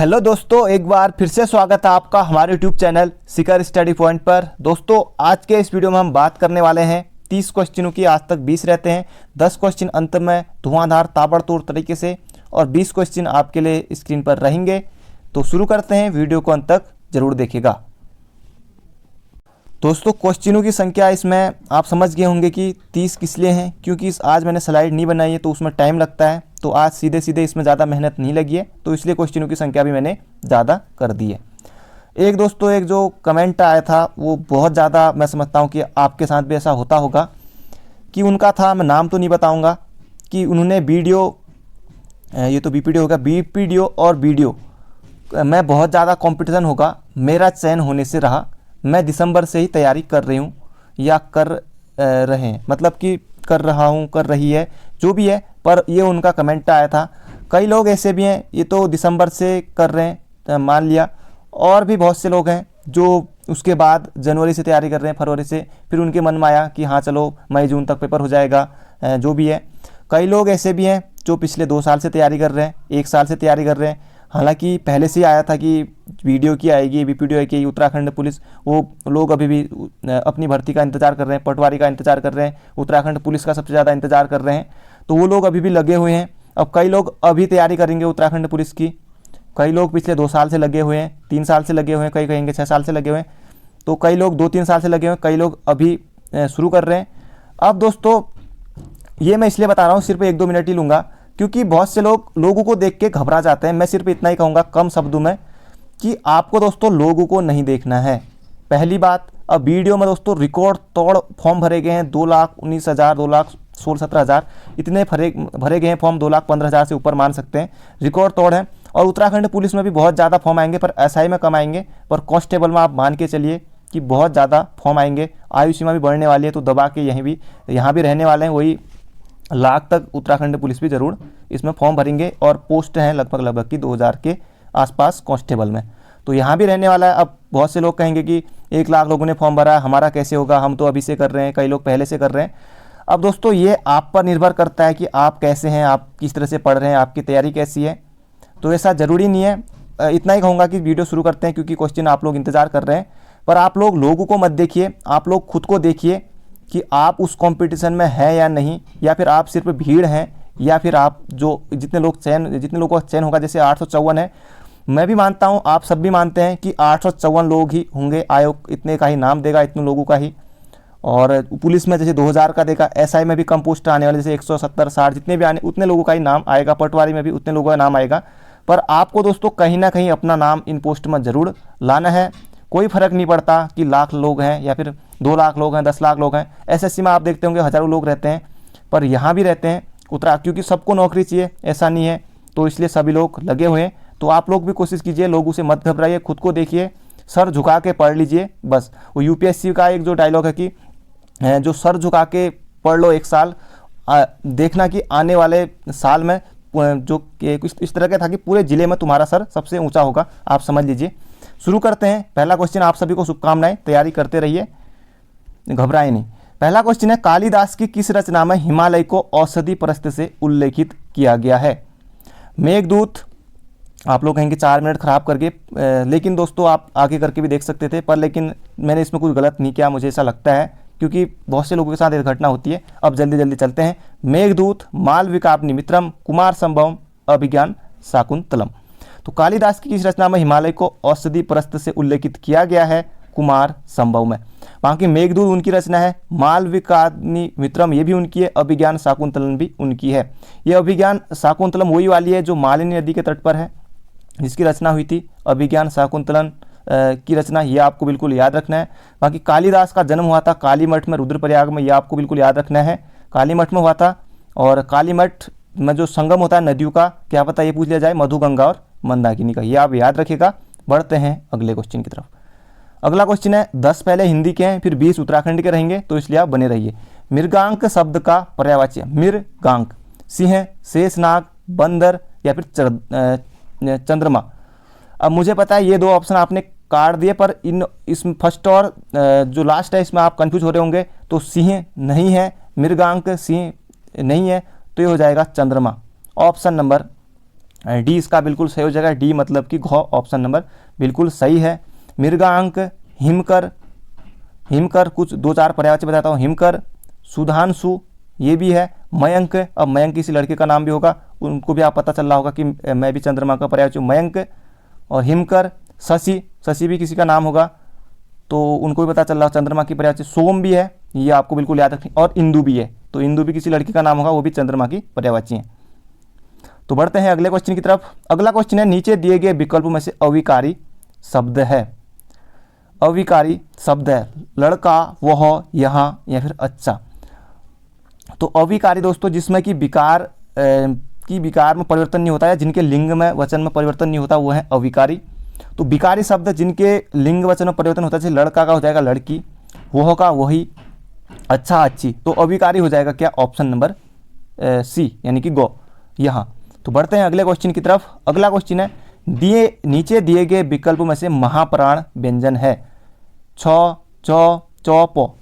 Hello दोस्तों, एक बार फिर से स्वागत है आपका हमारे यूट्यूब चैनल शिखर स्टडी पॉइंट पर। दोस्तों, आज के इस वीडियो में हम बात करने वाले हैं 30 क्वेश्चनों की। आज तक 20 रहते हैं, 10 क्वेश्चन अंत में धुआंधार ताबड़तोड़ तरीके से और 20 क्वेश्चन आपके लिए स्क्रीन पर रहेंगे। तो शुरू करते हैं, वीडियो को अंत तक जरूर देखिएगा। दोस्तों, क्वेश्चनों की संख्या इसमें आप समझ गए होंगे कि 30 किस लिए हैं, क्योंकि आज मैंने स्लाइड नहीं बनाई है तो उसमें टाइम लगता है। तो आज सीधे सीधे इसमें ज़्यादा मेहनत नहीं लगी है, तो इसलिए क्वेश्चनों की संख्या भी मैंने ज़्यादा कर दी है। एक दोस्तों, एक जो कमेंट आया था वो बहुत ज़्यादा, मैं समझता हूँ कि आपके साथ भी ऐसा होता होगा कि उनका था, मैं नाम तो नहीं बताऊँगा, कि उन्होंने वीडियो, ये तो बीपीडीओ होगा, बीपीडीओ और वीडियो में बहुत ज़्यादा कंपटीशन होगा, मेरा चयन होने से रहा। मैं दिसंबर से ही तैयारी कर रही हूँ या कर रहे हैं, मतलब कि कर रहा हूँ, कर रही है, जो भी है, पर ये उनका कमेंट आया था। कई लोग ऐसे भी हैं, ये तो दिसंबर से कर रहे हैं मान लिया, और भी बहुत से लोग हैं जो उसके बाद जनवरी से तैयारी कर रहे हैं, फरवरी से, फिर उनके मन में आया कि हाँ चलो मई जून तक पेपर हो जाएगा, जो भी है। कई लोग ऐसे भी हैं जो पिछले 2 साल से तैयारी कर रहे हैं, 1 साल से तैयारी कर रहे हैं। हालांकि पहले से ही आया था कि वीडियो की आएगी, बीपीडीओ की, उत्तराखंड पुलिस, वो लोग अभी भी अपनी भर्ती का इंतज़ार कर रहे हैं, पटवारी का इंतज़ार कर रहे हैं, उत्तराखंड पुलिस का सबसे ज़्यादा इंतज़ार कर रहे हैं, तो वो लोग अभी भी लगे हुए हैं। अब कई लोग अभी तैयारी करेंगे उत्तराखंड पुलिस की, कई लोग पिछले 2 साल से लगे हुए हैं, 3 साल से लगे हुए हैं, कई कहेंगे 6 साल से लगे हुए हैं, तो कई लोग 2-3 साल से लगे हुए हैं, कई लोग अभी शुरू कर रहे हैं। अब दोस्तों, ये मैं इसलिए बता रहा हूँ, सिर्फ 1-2 मिनट ही लूँगा, क्योंकि बहुत से लोगों को देख के घबरा जाते हैं। मैं सिर्फ इतना ही कहूँगा कम शब्दों में कि आपको दोस्तों लोगों को नहीं देखना है, पहली बात। अब वीडियो में दोस्तों रिकॉर्ड तोड़ फॉर्म भरे गए हैं, 2,19,000, 2,16,17,000 इतने भरे गए हैं फॉर्म, 2,15,000 से ऊपर मान सकते हैं, रिकॉर्ड तोड़ है। और उत्तराखंड पुलिस में भी बहुत ज़्यादा फॉर्म आएंगे, पर एसआई में कम आएंगे, पर कांस्टेबल में आप मान के चलिए कि बहुत ज़्यादा फॉर्म आएंगे। आयु सीमा भी बढ़ने वाली है, तो दबा के यहाँ भी रहने वाले हैं, वही लाख तक उत्तराखंड पुलिस भी ज़रूर इसमें फॉर्म भरेंगे, और पोस्ट हैं लगभग की 2,000 के आसपास कांस्टेबल में, तो यहाँ भी रहने वाला है। अब बहुत से लोग कहेंगे कि 1 लाख लोगों ने फॉर्म भरा है, हमारा कैसे होगा, हम तो अभी से कर रहे हैं, कई लोग पहले से कर रहे हैं। अब दोस्तों, ये आप पर निर्भर करता है कि आप कैसे हैं, आप किस तरह से पढ़ रहे हैं, आपकी तैयारी कैसी है, तो ऐसा ज़रूरी नहीं है। इतना ही कहूँगा कि वीडियो शुरू करते हैं, क्योंकि क्वेश्चन आप लोग इंतज़ार कर रहे हैं। पर आप लोग लोगों को मत देखिए, आप लोग खुद को देखिए कि आप उस कंपटीशन में हैं या नहीं, या फिर आप सिर्फ भीड़ हैं, या फिर आप जितने लोगों का चयन होगा, जैसे 854 है, मैं भी मानता हूं, आप सब भी मानते हैं कि 854 लोग ही होंगे, आयोग इतने का ही नाम देगा, इतने लोगों का ही। और पुलिस में जैसे 2,000 का देगा, एसआई में भी कम पोस्ट आने वाले, जैसे 170-60 जितने भी आने, उतने लोगों का ही नाम आएगा, पटवारी में भी उतने लोगों का नाम आएगा। पर आपको दोस्तों कहीं ना कहीं अपना नाम इन पोस्ट में ज़रूर लाना है। कोई फ़र्क नहीं पड़ता कि लाख लोग हैं या फिर 2 लाख लोग हैं, 10 लाख लोग हैं। एसएससी में आप देखते होंगे हज़ारों लोग रहते हैं, पर यहाँ भी रहते हैं क्योंकि सबको नौकरी चाहिए, ऐसा नहीं है, तो इसलिए सभी लोग लगे हुए हैं। तो आप लोग भी कोशिश कीजिए, लोगों से मत घबराइए, खुद को देखिए, सर झुका के पढ़ लीजिए बस। वो यूपीएससी का एक जो डायलॉग है कि जो सर झुका के पढ़ लो 1 साल, देखना कि आने वाले साल में जो कुछ इस तरह का था कि पूरे ज़िले में तुम्हारा सर सबसे ऊँचा होगा, आप समझ लीजिए। शुरू करते हैं। पहला क्वेश्चन, आप सभी को शुभकामनाएं, तैयारी करते रहिए, घबराएं नहीं। पहला क्वेश्चन है, कालिदास की किस रचना में हिमालय को औषधि परस्त से उल्लेखित किया गया है? मेघदूत। आप लोग कहेंगे 4 मिनट खराब करके, लेकिन दोस्तों आप आगे करके भी देख सकते थे, पर लेकिन मैंने इसमें कुछ गलत नहीं किया, मुझे ऐसा लगता है, क्योंकि बहुत से लोगों के साथ एक घटना होती है। अब जल्दी जल्दी चलते हैं। मेघदूत, मालविकाग्निमित्रम, कुमार संभवम, अभिज्ञान शाकुंतलम। तो कालिदास की किस रचना में हिमालय को औषधि परस्त से उल्लेखित किया गया है? कुमार संभव में। बाकी मेघदूत उनकी रचना है, मालविकाग्निमित्रम ये भी उनकी है, अभिज्ञान शाकुंतलम भी उनकी है। ये अभिज्ञान शाकुंतलम वही वाली है जो मालिनी नदी के तट पर है, जिसकी रचना हुई थी। अभिज्ञान शाकुंतलम की रचना, ये आपको बिल्कुल याद रखना है। बाकी कालिदास का जन्म हुआ था कालीमठ में, रुद्रप्रयाग में, ये आपको बिल्कुल याद रखना है, कालीमठ में हुआ था। और कालीमठ में जो संगम होता है नदियों का, क्या पता ये पूछ लिया जाए, मधुगंगा और मंदाकिनी का, ये आप याद रखिएगा। बढ़ते हैं अगले क्वेश्चन की तरफ। अगला क्वेश्चन है, 10 पहले हिंदी के हैं, फिर 20 उत्तराखंड के रहेंगे, तो इसलिए आप बने रहिए। मृगांक शब्द का पर्यायवाची, मृगांक, सिंह, शेषनाग, बंदर या फिर चंद्रमा। अब मुझे पता है ये 2 ऑप्शन आपने काट दिए, पर इस फर्स्ट और जो लास्ट है इसमें आप कंफ्यूज हो रहे होंगे। तो सिंह नहीं है, मृगांक सिंह नहीं है, तो ये हो जाएगा चंद्रमा, ऑप्शन नंबर डी इसका बिल्कुल सही हो जाएगा, डी मतलब कि घ, ऑप्शन नंबर बिल्कुल सही है। मृगांक, हिमकर, हिमकर कुछ 2-4 पर्यायवाची बताता हूँ। हिमकर, सुधांशु, ये भी है। मयंक, अब मयंक किसी लड़के का नाम भी होगा, उनको भी आप पता चल रहा होगा कि मैं भी चंद्रमा का पर्यायवाची हूँ, मयंक और हिमकर। शशि, शशि भी किसी का नाम होगा तो उनको भी पता चल रहा है चंद्रमा की पर्यायवाची। सोम भी है, ये आपको बिल्कुल याद रखें, और इंदु भी है, तो इंदु भी किसी लड़की का नाम होगा, वो भी चंद्रमा की पर्यायवाची है। तो बढ़ते हैं अगले क्वेश्चन की तरफ। अगला क्वेश्चन है, नीचे दिए गए विकल्पों में से अविकारी शब्द है। अविकारी शब्द है, लड़का, वह, यहाँ या फिर अच्छा। तो अविकारी दोस्तों जिसमें कि विकार में परिवर्तन नहीं होता है, जिनके लिंग में वचन में परिवर्तन नहीं होता, वो है अविकारी। तो विकारी शब्द जिनके लिंग वचन में परिवर्तन होता है, जैसे लड़का का हो जाएगा लड़की, वह का वही, अच्छा अच्छी, तो अविकारी हो जाएगा क्या, ऑप्शन नंबर सी यानी कि गो, यहाँ। तो बढ़ते हैं अगले क्वेश्चन की तरफ। अगला क्वेश्चन है, नीचे दिए गए विकल्पों में से महाप्राण व्यंजन है। छ, चौ, चौ, पो,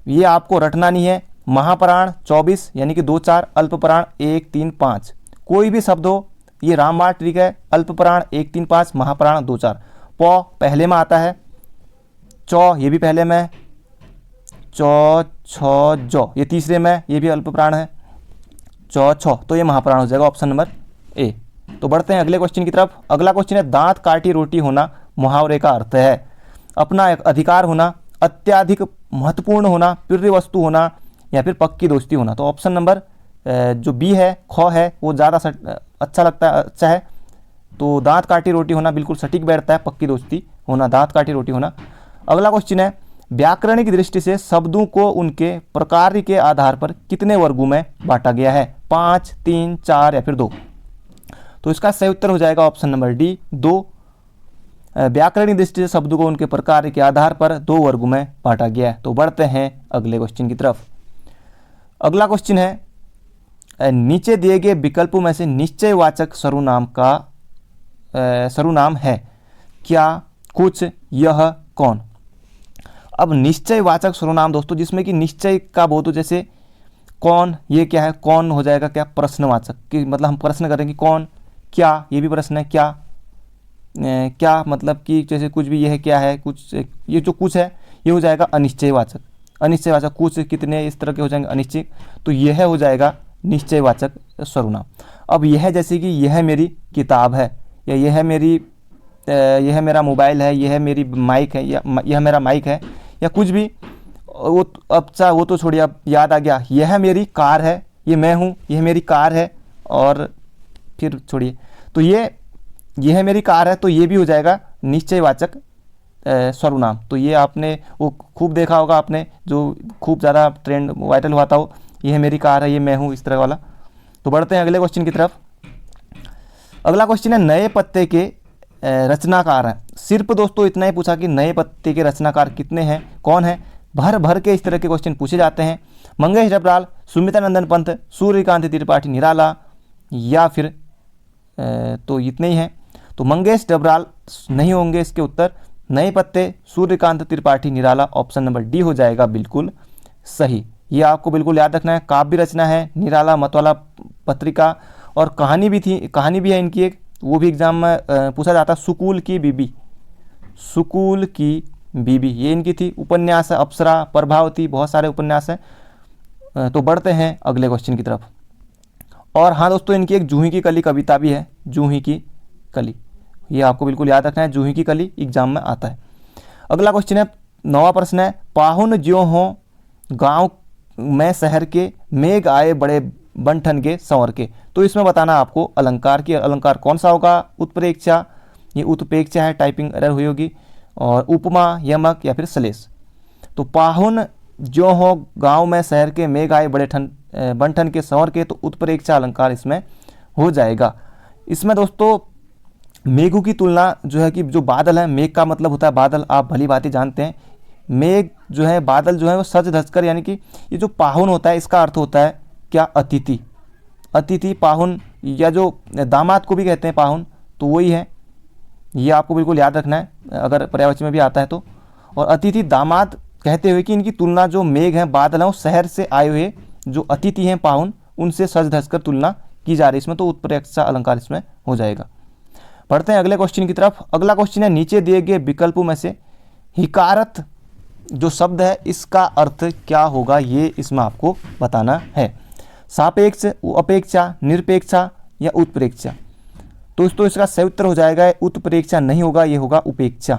ये आपको रटना नहीं है। महाप्राण 24 यानी कि 2-4, अल्पप्राण 1-3-5, कोई भी शब्द हो, ये रामबाण ट्रिक है। अल्पप्राण 1-3-5, महाप्राण 2-4। पौ पहले में आता है, चौ ये भी पहले में, चौ, छ, जौ ये तीसरे में, ये भी अल्पप्राण है, चौ, छ, तो ये महाप्राण हो जाएगा, ऑप्शन नंबर ए। तो बढ़ते हैं अगले क्वेश्चन की तरफ। अगला क्वेश्चन है, दांत काटी रोटी होना मुहावरे का अर्थ है। अपना एक अधिकार होना, अत्याधिक महत्वपूर्ण होना, प्रिय वस्तु होना या फिर पक्की दोस्ती होना। तो ऑप्शन नंबर जो बी है, ख है, वो ज़्यादा अच्छा लगता है, अच्छा है। तो दांत काटी रोटी होना बिल्कुल सटीक बैठता है, पक्की दोस्ती होना, दांत काटी रोटी होना। अगला क्वेश्चन है, व्याकरण की दृष्टि से शब्दों को उनके प्रकार के आधार पर कितने वर्गों में बांटा गया है, 5, 3, 4 या फिर 2। तो इसका सही उत्तर हो जाएगा ऑप्शन नंबर डी, 2। व्याकरण की दृष्टि से शब्दों को उनके प्रकार के आधार पर 2 वर्गों में बांटा गया है। तो बढ़ते हैं अगले क्वेश्चन की तरफ। अगला क्वेश्चन है, नीचे दिए गए विकल्पों में से निश्चयवाचक सर्वनाम है क्या, कुछ, यह, कौन। अब निश्चयवाचक सर्वनाम दोस्तों जिसमें कि निश्चय का बहुत हो, जैसे कौन, ये क्या है, कौन हो जाएगा क्या, प्रश्नवाचक, कि मतलब हम प्रश्न करेंगे कौन, क्या, ये भी प्रश्न है, क्या, क्या मतलब कि जैसे कुछ भी, यह क्या है, कुछ, ये जो कुछ है ये हो जाएगा अनिश्चयवाचक। अनिश्चयवाचक कुछ, कितने, इस तरह के हो जाएंगे अनिश्चय, तो यह हो जाएगा निश्चयवाचक सर्वनाम। अब यह जैसे कि यह मेरी किताब है, या यह मेरा मोबाइल है, यह मेरी माइक है, या यह मेरा माइक है, या कुछ भी, वो वो तो छोड़िए, अब याद आ गया, यह मेरी कार है, ये मैं हूँ, यह मेरी कार है, और फिर छोड़िए, तो यह मेरी कार है, तो ये भी हो जाएगा निश्चयवाचक सर्वनाम। तो ये आपने वो खूब देखा होगा आपने, जो खूब ज़्यादा ट्रेंड वायरल हुआ था, वो यह मेरी कार है, ये मैं हूँ, इस तरह वाला। तो बढ़ते हैं अगले क्वेश्चन की तरफ। अगला क्वेश्चन है, नए पत्ते के रचनाकार हैं। सिर्फ दोस्तों इतना ही पूछा कि नए पत्ते के रचनाकार कितने हैं, कौन है। भर भर के इस तरह के क्वेश्चन पूछे जाते हैं। मंगेश डबराल, सुमिता नंदन पंत, सूर्यकांत त्रिपाठी निराला, या फिर तो इतने ही हैं। तो मंगेश डबराल नहीं होंगे इसके उत्तर। नए पत्ते, Suryakant Tripathi Nirala, option number D हो जाएगा बिल्कुल सही। ये आपको बिल्कुल याद रखना है। काव्य रचना है निराला मतवाला पत्रिका, और कहानी भी है इनकी एक, वो भी एग्जाम में पूछा जाता है, सुकूल की बीबी, ये इनकी थी। उपन्यास है अप्सरा, प्रभावती, बहुत सारे उपन्यास हैं। तो बढ़ते हैं अगले क्वेश्चन की तरफ। और हाँ दोस्तों, इनकी एक जूही की कली कविता भी है, जूही की कली, ये आपको बिल्कुल याद रखना है, जूही की कली एग्जाम में आता है। अगला क्वेश्चन है, 9वां प्रश्न है, पाहुन ज्यों हो गाँव में शहर के, मेघ आए बड़े बंठन के संवर के। तो इसमें बताना आपको अलंकार की, अलंकार कौन सा होगा, उत्प्रेक्षा, ये उत्प्रेक्षा है, टाइपिंग एरर हुई होगी, और उपमा, यमक या फिर सलेश। तो पाहुन ज्यों हो गांव में शहर के, मेघ आए बड़े बंठन के संवर के, तो उत्प्रेक्षा अलंकार इसमें हो जाएगा। इसमें दोस्तों मेघों की तुलना जो है कि जो बादल है, मेघ का मतलब होता है बादल, आप भली भांति जानते हैं। मेघ जो है, बादल जो है वो सज धज कर, यानी कि ये जो पाहुन होता है इसका अर्थ होता है क्या, अतिथि पाहुन, या जो दामाद को भी कहते हैं पाहुन, तो वही है। ये आपको बिल्कुल याद रखना है अगर पर्यायवाची में भी आता है तो। और अतिथि दामाद कहते हुए कि इनकी तुलना जो मेघ हैं, बादल हैं, वो शहर से आए हुए जो अतिथि हैं पाहुन, उनसे सज धज कर तुलना की जा रही है इसमें, तो उत्प्रेक्षा अलंकार इसमें हो जाएगा। पढ़ते हैं अगले क्वेश्चन की तरफ। अगला क्वेश्चन है, नीचे दिए गए विकल्पों में से हिकारत जो शब्द है इसका अर्थ क्या होगा, ये इसमें आपको बताना है। सापेक्ष, अपेक्षा, निरपेक्षा या उत्प्रेक्षा। दोस्तों इसका सही उत्तर हो जाएगा उत्प्रेक्षा नहीं होगा, ये होगा उपेक्षा।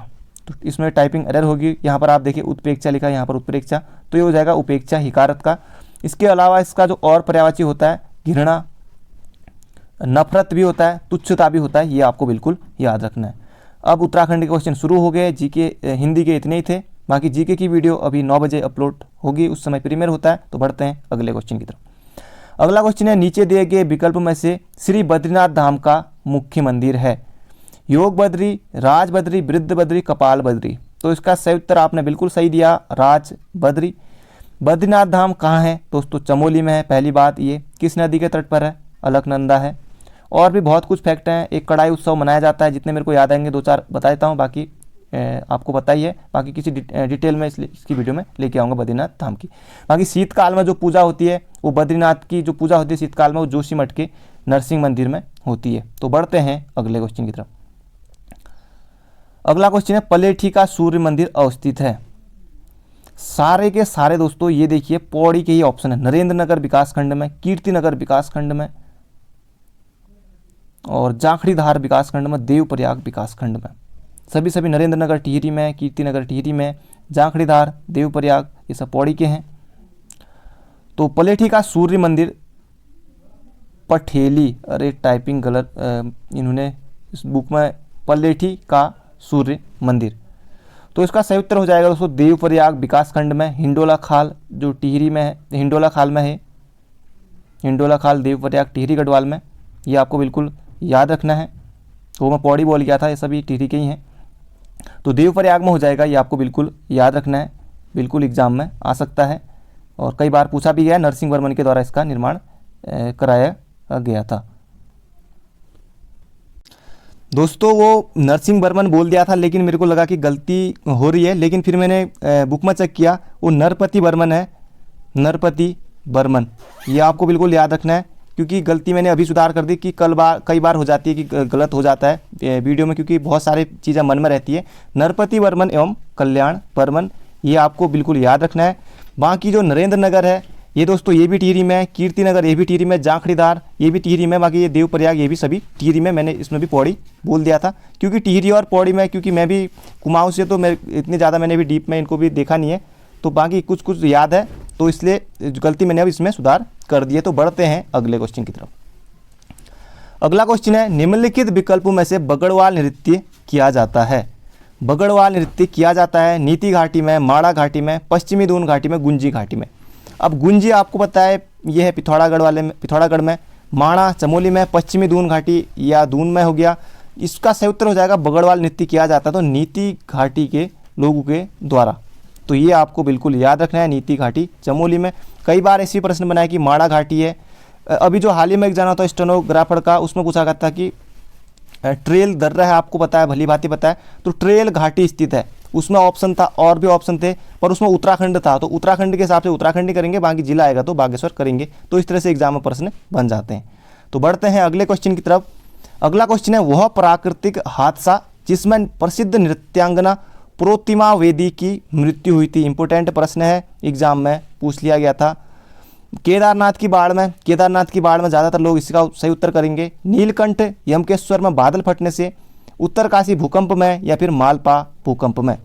तो इसमें टाइपिंग एरर होगी, यहाँ पर आप देखिए उत्प्रेक्षा लिखा है, यहाँ पर उत्प्रेक्षा, तो ये हो जाएगा उपेक्षा हिकारत का। इसके अलावा इसका जो और पर्यायवाची होता है, घृणा, नफरत भी होता है, तुच्छता भी होता है, ये आपको बिल्कुल याद रखना है। अब उत्तराखंड के क्वेश्चन शुरू हो गए। जीके हिंदी के इतने ही थे, बाकी जीके की वीडियो अभी 9 बजे अपलोड होगी, उस समय प्रीमियर होता है। तो बढ़ते हैं अगले क्वेश्चन की तरफ। अगला क्वेश्चन है, नीचे दिए गए विकल्प में से श्री बद्रीनाथ धाम का मुख्य मंदिर है योग बद्री, राज बद्री, वृद्ध बद्री, कपाल बद्री। तो इसका सही उत्तर आपने बिल्कुल सही दिया, राज बद्री। बद्रीनाथ धाम कहाँ है दोस्तों? चमोली में है। पहली बात, ये किस नदी के तट पर है? अलकनंदा है। और भी बहुत कुछ फैक्ट हैं। एक कड़ाई उत्सव मनाया जाता है, जितने मेरे को याद आएंगे 2-4 बता देता हूँ, बाकी आपको पता ही है। बाकी किसी डिटेल में इसकी वीडियो में लेके आऊँगा बद्रीनाथ धाम की। बाकी शीतकाल में जो पूजा होती है, वो बद्रीनाथ की जो पूजा होती है शीतकाल में, वो जोशीमठ के नरसिंह मंदिर में होती है। तो बढ़ते हैं अगले क्वेश्चन की तरफ। अगला क्वेश्चन है, पलेठी का सूर्य मंदिर अवस्थित है। सारे के सारे दोस्तों ये देखिए पौड़ी के ही ऑप्शन है। नरेंद्र नगर विकासखंड में, कीर्तिनगर विकासखंड में, और जाखड़ीधार विकासखंड में, देवप्रयाग विकासखंड में। सभी नरेंद्र नगर टिहरी में, कीर्तिनगर टिहरी में, जाखड़ीधार, देवप्रयाग, ये सब पौड़ी के हैं। तो पलेठी का सूर्य मंदिर पठेली, अरे टाइपिंग गलत, इन्होंने इस बुक में पलेठी का सूर्य मंदिर। तो इसका सही उत्तर हो जाएगा दोस्तों देवप्रयाग विकासखंड में, हिंडोला खाल जो टिहरी में है, हिंडोला खाल में है, हिंडोला खाल देवप्रयाग टिहरी गढ़वाल में। ये आपको बिल्कुल याद रखना है। तो मैं पौड़ी बोल गया था, ये सभी टिहरी के ही हैं। तो देवप्रयाग में हो जाएगा, ये आपको बिल्कुल याद रखना है, बिल्कुल एग्जाम में आ सकता है और कई बार पूछा भी गया है। नरसिंह वर्मन के द्वारा इसका निर्माण कराया गया था। दोस्तों वो नरसिंह वर्मन बोल दिया था, लेकिन मेरे को लगा कि गलती हो रही है, लेकिन फिर मैंने बुक में चेक किया, वो नरपति वर्मन है, नरपति वर्मन। ये आपको बिल्कुल याद रखना है, क्योंकि गलती मैंने अभी सुधार कर दी कि कई बार हो जाती है कि गलत हो जाता है वीडियो में, क्योंकि बहुत सारी चीज़ें मन में रहती है। नरपति वर्मन एवं कल्याण वर्मन, ये आपको बिल्कुल याद रखना है। बाकी जो नरेंद्र नगर है, ये दोस्तों ये भी टिहरी में है, कीर्तिनगर ये भी टिहरी में, जाखड़ीदार ये भी टिहरी में, बाकी ये देवप्रयाग ये भी सभी टिहरी में। मैंने इसमें भी पौड़ी बोल दिया था, क्योंकि टिहरी और पौड़ी में, क्योंकि मैं भी कुमाऊं से, तो मैं इतनी ज़्यादा मैंने भी डीप में इनको भी देखा नहीं है, तो बाकी कुछ कुछ याद है, तो इसलिए गलती मैंने अब इसमें सुधार कर दिए। तो बढ़ते हैं अगले क्वेश्चन की तरफ। अगला क्वेश्चन है, निम्नलिखित विकल्पों में से बगड़वाल नृत्य किया जाता है। बगड़वाल नृत्य किया जाता है नीति घाटी में, माड़ा घाटी में, पश्चिमी दून घाटी में, गुंजी घाटी में। अब गुंजी आपको पता है ये है पिथौरागढ़ में, माड़ा चमोली में, पश्चिमी दून घाटी या दून में हो गया। इसका सही उत्तर हो जाएगा बगड़वाल नृत्य किया जाता है तो नीति घाटी के लोगों के द्वारा। तो ये आपको बिल्कुल याद रखना है, नीति घाटी चमोली में। कई बार ऐसी प्रश्न बनाया कि माड़ा घाटी है। अभी जो हाल ही में एग्जाम होता है स्टेनोग्राफर का, उसमें पूछा गया था कि ट्रेल दर्रा है, आपको पता है, भली भांति पता है, तो ट्रेल घाटी स्थित है। उसमें ऑप्शन था, और भी ऑप्शन थे, पर उसमें उत्तराखंड था, तो उत्तराखंड के हिसाब से उत्तराखंड ही करेंगे, बाकी जिला आएगा तो बागेश्वर करेंगे। तो इस तरह से एग्जाम में प्रश्न बन जाते हैं। तो बढ़ते हैं अगले क्वेश्चन की तरफ। अगला क्वेश्चन है, वह प्राकृतिक हादसा जिसमें प्रसिद्ध नृत्यांगना प्रोतिमा वेदी की मृत्यु हुई थी। इंपॉर्टेंट प्रश्न है, एग्जाम में पूछ लिया गया था। केदारनाथ की बाढ़ में ज़्यादातर लोग इसका सही उत्तर करेंगे। नीलकंठ यमकेश्वर में बादल फटने से, उत्तरकाशी भूकंप में, या फिर मालपा भूकंप में।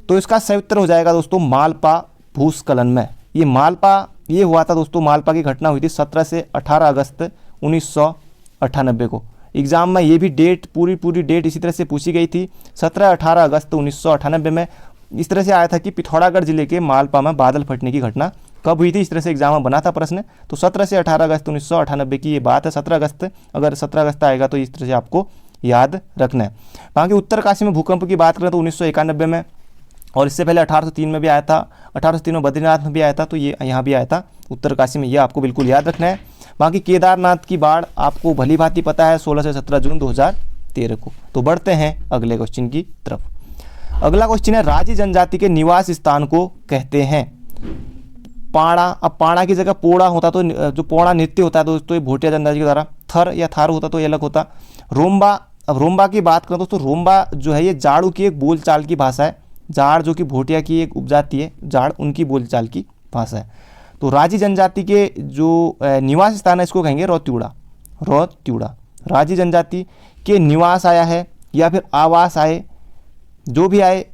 तो इसका सही उत्तर हो जाएगा दोस्तों मालपा भूस्खलन में। ये मालपा ये हुआ था दोस्तों, मालपा की घटना हुई थी 17 से 18 अगस्त 1998 को। एग्जाम में ये भी डेट पूरी डेट इसी तरह से पूछी गई थी, 17-18 अगस्त 1998 में। इस तरह से आया था कि पिथौरागढ़ जिले के मालपा में बादल फटने की घटना कब हुई थी, इस तरह से एग्जाम में बना था प्रश्न। तो 17 से 18 अगस्त 1998 की ये बात है। 17 अगस्त, अगर 17 अगस्त आएगा तो इस तरह से आपको याद रखना है। बाकी उत्तरकाशी में भूकंप की बात करें तो 1991 में, और इससे पहले 1803 में भी आया था, 1803 में बद्रीनाथ में भी आया था, तो ये यहाँ भी आया था उत्तरकाशी में। ये आपको बिल्कुल याद रखना है। बाकी केदारनाथ की बाढ़ आपको भली भांति पता है, 16 से 17 जून 2013 को। तो बढ़ते हैं अगले क्वेश्चन की तरफ। अगला क्वेश्चन है, राजी जनजाति के निवास स्थान को कहते हैं। पाड़ा, अब पाड़ा की जगह पोड़ा होता तो जो पोड़ा नृत्य होता है दोस्तों ये भोटिया जनजाति के द्वारा, थर या थार होता तो ये अलग होता। रोम्बा, अब रोम्बा की बात करें दोस्तों, रोम्बा जो है ये जाड़ू की एक बोलचाल की भाषा है। जाड़ जो कि भोटिया की एक उपजाति है, जाड़ उनकी बोलचाल की भाषा है। तो राजी जनजाति के जो निवास स्थान है इसको कहेंगे रौत्यूड़ा, रौत्यूड़ा। राजी जनजाति के निवास आया है या फिर आवास आए, जो भी आए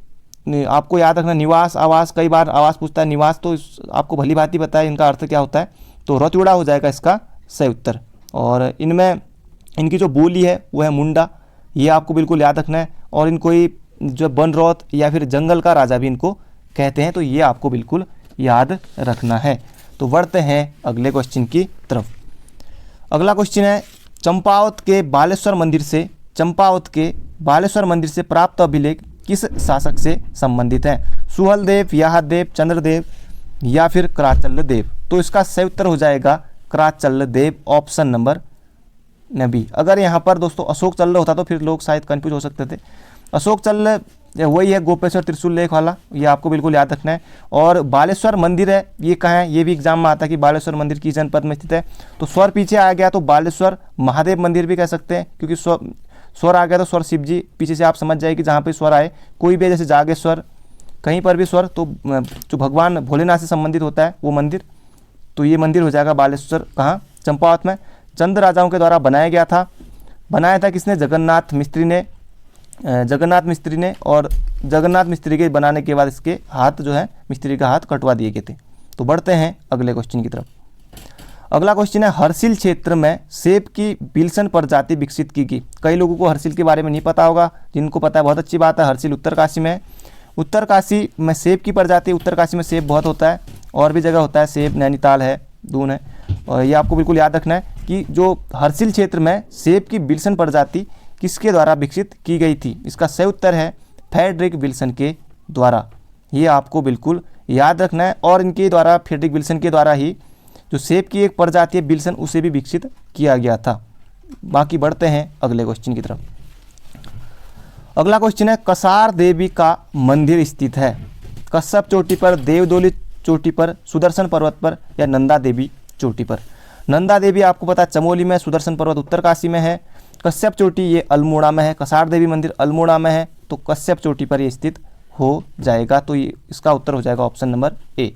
आपको याद रखना, निवास आवास, कई बार आवास पूछता है, निवास तो आपको भली भांति पता है इनका अर्थ क्या होता है। तो रौत्यूड़ा हो जाएगा इसका सही उत्तर। और इनमें इनकी जो बोली है वो है मुंडा, ये आपको बिल्कुल याद रखना है। और इनको ही जो बनरौत या फिर जंगल का राजा भी इनको कहते हैं, तो ये आपको बिल्कुल याद रखना है। तो बढ़ते हैं अगले क्वेश्चन की तरफ। अगला क्वेश्चन है चंपावत के बालेश्वर मंदिर से, चंपावत के बालेश्वर मंदिर से प्राप्त अभिलेख किस शासक से संबंधित है? सुहलदेव, याहदेव, चंद्रदेव या फिर कराचल देव। तो इसका सही उत्तर हो जाएगा कराचल देव, ऑप्शन नंबर बी। अगर यहाँ पर दोस्तों अशोक चल्ल होता तो फिर लोग शायद कंफ्यूज हो सकते थे। अशोक चल्ल वही है गोपेश्वर त्रिशूल लेख वाला, ये आपको बिल्कुल याद रखना है। और बालेश्वर मंदिर है ये कहाँ है, ये भी एग्जाम में आता है कि बालेश्वर मंदिर किस जनपद में स्थित है। तो स्वर पीछे आ गया तो बालेश्वर महादेव मंदिर भी कह सकते हैं, क्योंकि स्वर आ गया तो स्वर शिव जी, पीछे से आप समझ जाए कि जहाँ पे स्वर आए कोई भी, जैसे जागेश्वर, कहीं पर भी स्वर, तो जो भगवान भोलेनाथ से संबंधित होता है वो मंदिर। तो ये मंदिर हो जाएगा बालेश्वर, कहाँ, चंपावत में। चंद राजाओं के द्वारा बनाया था किसने? जगन्नाथ मिस्त्री ने, जगन्नाथ मिस्त्री ने। और जगन्नाथ मिस्त्री के बनाने के बाद इसके हाथ जो है, मिस्त्री का हाथ कटवा दिए गए थे। तो बढ़ते हैं अगले क्वेश्चन की तरफ। अगला क्वेश्चन है हर्षिल क्षेत्र में सेब की विल्सन प्रजाति विकसित की गई। कई लोगों को हर्षिल के बारे में नहीं पता होगा, जिनको पता है बहुत अच्छी बात है। हर्षिल उत्तरकाशी में है। उत्तरकाशी में सेब की प्रजाति, उत्तरकाशी में सेब बहुत होता है, और भी जगह होता है सेब, नैनीताल है, दून है। और ये आपको बिल्कुल याद रखना है कि जो हर्षिल क्षेत्र में सेब की विल्सन प्रजाति किसके द्वारा विकसित की गई थी? इसका सही उत्तर है फ्रेडरिक विल्सन के द्वारा। ये आपको बिल्कुल याद रखना है। और इनके द्वारा, फ्रेडरिक विल्सन के द्वारा ही जो सेब की एक प्रजाति है विल्सन, उसे भी विकसित किया गया था। बाकी बढ़ते हैं अगले क्वेश्चन की तरफ। अगला क्वेश्चन है कसार देवी का मंदिर स्थित है कश्यप चोटी पर, देवदोली चोटी पर, सुदर्शन पर्वत पर या नंदा देवी चोटी पर? नंदा देवी आपको पता है चमोली में, सुदर्शन पर्वत उत्तरकाशी में है, कश्यप चोटी ये अल्मोड़ा में है, कसार देवी मंदिर अल्मोड़ा में है, तो कश्यप चोटी पर ये स्थित हो जाएगा। तो ये इसका उत्तर हो जाएगा ऑप्शन नंबर ए।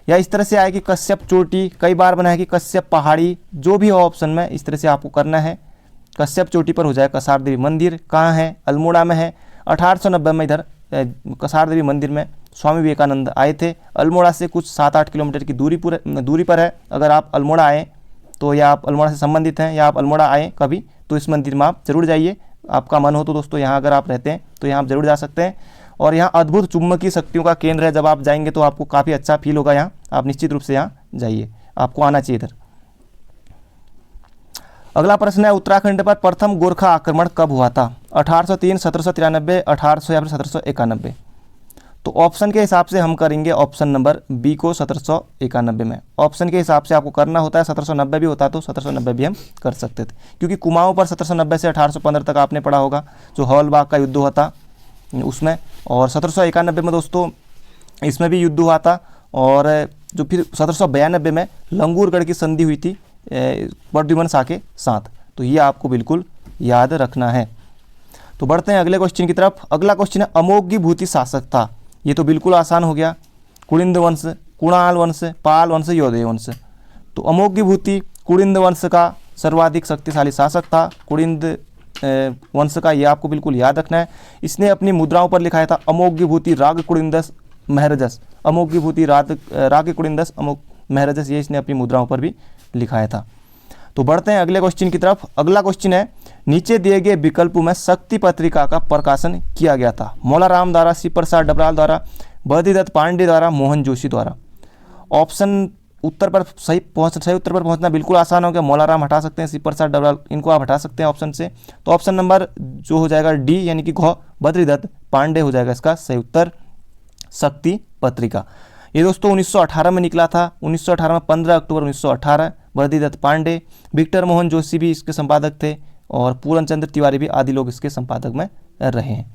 या इस तरह से आए कि कश्यप चोटी, कई बार बना है कि कश्यप पहाड़ी, जो भी हो ऑप्शन में, इस तरह से आपको करना है। कश्यप चोटी पर हो जाएगा कसार देवी मंदिर, कहाँ है? अल्मोड़ा में है। 1890 में इधर कसार देवी मंदिर में स्वामी विवेकानंद आए थे। अल्मोड़ा से कुछ 7-8 किलोमीटर की दूरी पर है। अगर आप अल्मोड़ा आएँ तो, या आप अल्मोड़ा से संबंधित हैं या आप अल्मोड़ा आएँ कभी, तो इस मंदिर में आप जरूर जाइए। आपका मन हो तो दोस्तों, यहाँ अगर आप रहते हैं तो यहाँ आप जरूर जा सकते हैं। और यहाँ अद्भुत चुंबकीय शक्तियों का केंद्र है। जब आप जाएंगे तो आपको काफ़ी अच्छा फील होगा यहाँ। आप निश्चित रूप से यहाँ जाइए, आपको आना चाहिए इधर। अगला प्रश्न है उत्तराखंड पर प्रथम गोरखा आक्रमण कब हुआ था? 1803, 1793, 1800 या फिर 1791? तो ऑप्शन के हिसाब से हम करेंगे ऑप्शन नंबर बी को 1791 में। ऑप्शन के हिसाब से आपको करना होता है, 1790 भी होता तो 1790 भी हम कर सकते थे, क्योंकि कुमाऊं पर 1790 से 1815 तक आपने पढ़ा होगा जो हौलबाग का युद्ध हुआ था उसमें। और 1791 में दोस्तों इसमें भी युद्ध हुआ था। और जो फिर 1792 में लंगूरगढ़ की संधि हुई थी प्रद्युम्न शाह के साथ। तो ये आपको बिल्कुल याद रखना है। तो बढ़ते हैं अगले क्वेश्चन की तरफ। अगला क्वेश्चन है अमोघीभूति शासक था। ये तो बिल्कुल आसान हो गया। कुलिंद वंश, कुणाल वंश, पाल वंश, योधेय वंश। तो अमोघीभूति कुलिंद वंश का सर्वाधिक शक्तिशाली शासक था। कुलिंद वंश का ये आपको बिल्कुल याद रखना है। इसने अपनी मुद्राओं पर लिखाया था अमोघीभूति राग कुलिंदस महरजस। अमोघीभूति राग कुलिंदस अमोघ महरजस, ये इसने अपनी मुद्राओं पर भी लिखाया था। तो बढ़ते हैं अगले क्वेश्चन की तरफ। अगला क्वेश्चन है नीचे दिए गए विकल्पों में शक्ति पत्रिका का प्रकाशन किया गया था? मौला राम द्वारा, शिव प्रसाद डबराल द्वारा, बद्रीदत्त पांडे द्वारा, मोहन जोशी द्वारा? ऑप्शन उत्तर पर सही उत्तर पर पहुंचना बिल्कुल आसान हो गया। मौला राम हटा सकते हैं, शिव प्रसाद डबराल इनको आप हटा सकते हैं ऑप्शन से। तो ऑप्शन नंबर जो हो जाएगा डी, यानी कि घ बद्रीदत्त पांडे हो जाएगा इसका सही उत्तर, शक्ति पत्रिका। ये दोस्तों 1918 में निकला था। 1918 में 15 अक्टूबर 1918 बद्रीदत्त पांडे, विक्टर मोहन जोशी भी इसके संपादक थे और पूरन चंद्र तिवारी भी, आदि लोग इसके संपादक में रहे हैं।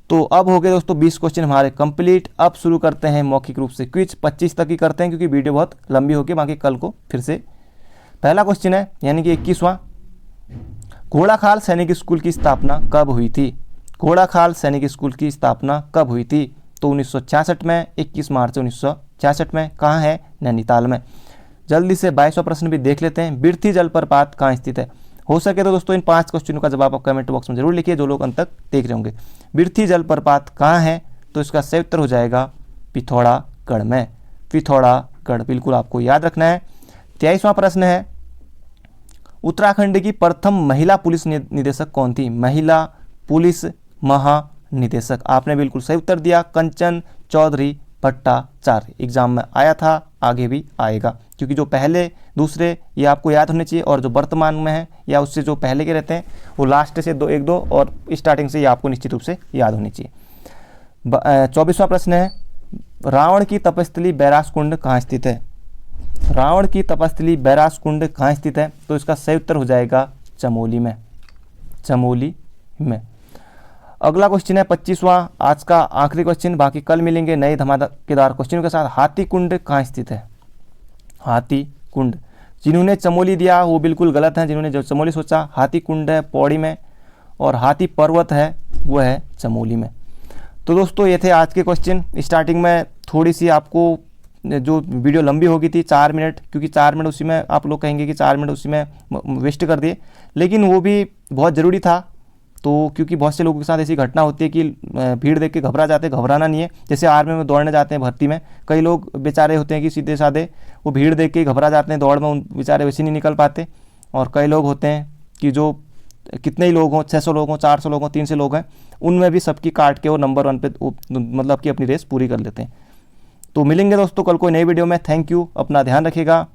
तो अब हो गए दोस्तों 20 क्वेश्चन हमारे कंप्लीट। अब शुरू करते हैं मौखिक रूप से क्विज। 25 तक ही करते हैं क्योंकि वीडियो बहुत लंबी होगी, बाकी कल को फिर से। पहला क्वेश्चन है यानी कि 21वां, घोड़ाखाल सैनिक स्कूल की स्थापना कब हुई थी? घोड़ाखाल सैनिक स्कूल की स्थापना कब हुई थी? तो 1966 में, 21 मार्च 1966 में। कहाँ है? नैनीताल में। जल्दी से 22वां प्रश्न भी देख लेते हैं। बिरथी जलप्रपात कहाँ स्थित है? हो सके तो दोस्तों इन 5 क्वेश्चनों का जवाब आप कमेंट बॉक्स में जरूर लिखिए, जो लोग अंत तक देख रहे होंगे। बिरथी जलप्रपात कहाँ है? तो इसका सही उत्तर हो जाएगा पिथौरागढ़ में। पिथौरागढ़ बिल्कुल आपको याद रखना है। 23वां प्रश्न है, उत्तराखंड की प्रथम महिला पुलिस निदेशक कौन थी? महिला पुलिस महानिदेशक, आपने बिल्कुल सही उत्तर दिया, कंचन चौधरी भट्टाचार्य। एग्जाम में आया था, आगे भी आएगा, क्योंकि जो पहले दूसरे ये आपको याद होने चाहिए, और जो वर्तमान में है या उससे जो पहले के रहते हैं वो लास्ट से एक दो और स्टार्टिंग से ये आपको निश्चित रूप से याद होनी चाहिए। 24वां प्रश्न है, रावण की तपस्थली बैरास कुंड कहाँ स्थित है? रावण की तपस्थली बैरास कुंड कहाँ स्थित है? तो इसका सही उत्तर हो जाएगा चमोली में। चमोली में। अगला क्वेश्चन है 25वां, आज का आखिरी क्वेश्चन, बाकी कल मिलेंगे नए धमाकेदार क्वेश्चनों के साथ। हाथी कुंड कहाँ स्थित है? हाथी कुंड, जिन्होंने चमोली दिया वो बिल्कुल गलत है। जिन्होंने जो चमोली सोचा, हाथी कुंड है पौड़ी में, और हाथी पर्वत है वो है चमोली में। तो दोस्तों ये थे आज के क्वेश्चन। स्टार्टिंग में थोड़ी सी आपको जो वीडियो लंबी हो गई थी 4 मिनट, क्योंकि 4 मिनट उसी में आप लोग कहेंगे कि 4 मिनट उसी में वेस्ट कर दिए, लेकिन वो भी बहुत ज़रूरी था। तो क्योंकि बहुत से लोगों के साथ ऐसी घटना होती है कि भीड़ देख के घबरा जाते हैं। घबराना नहीं है। जैसे आर्मी में दौड़ने जाते हैं भर्ती में, कई लोग बेचारे होते हैं कि सीधे साधे वो भीड़ देख के घबरा जाते हैं, दौड़ में उन बेचारे वैसे नहीं निकल पाते। और कई लोग होते हैं कि जो कितने ही लोग हों, 600 लोग हों, 400 लोग हों, 300 लोग हैं, उनमें भी सबकी काट के वो नंबर 1 पे मतलब कि अपनी रेस पूरी कर लेते हैं। तो मिलेंगे दोस्तों कल कोई नई वीडियो में। थैंक यू, अपना ध्यान रखिएगा।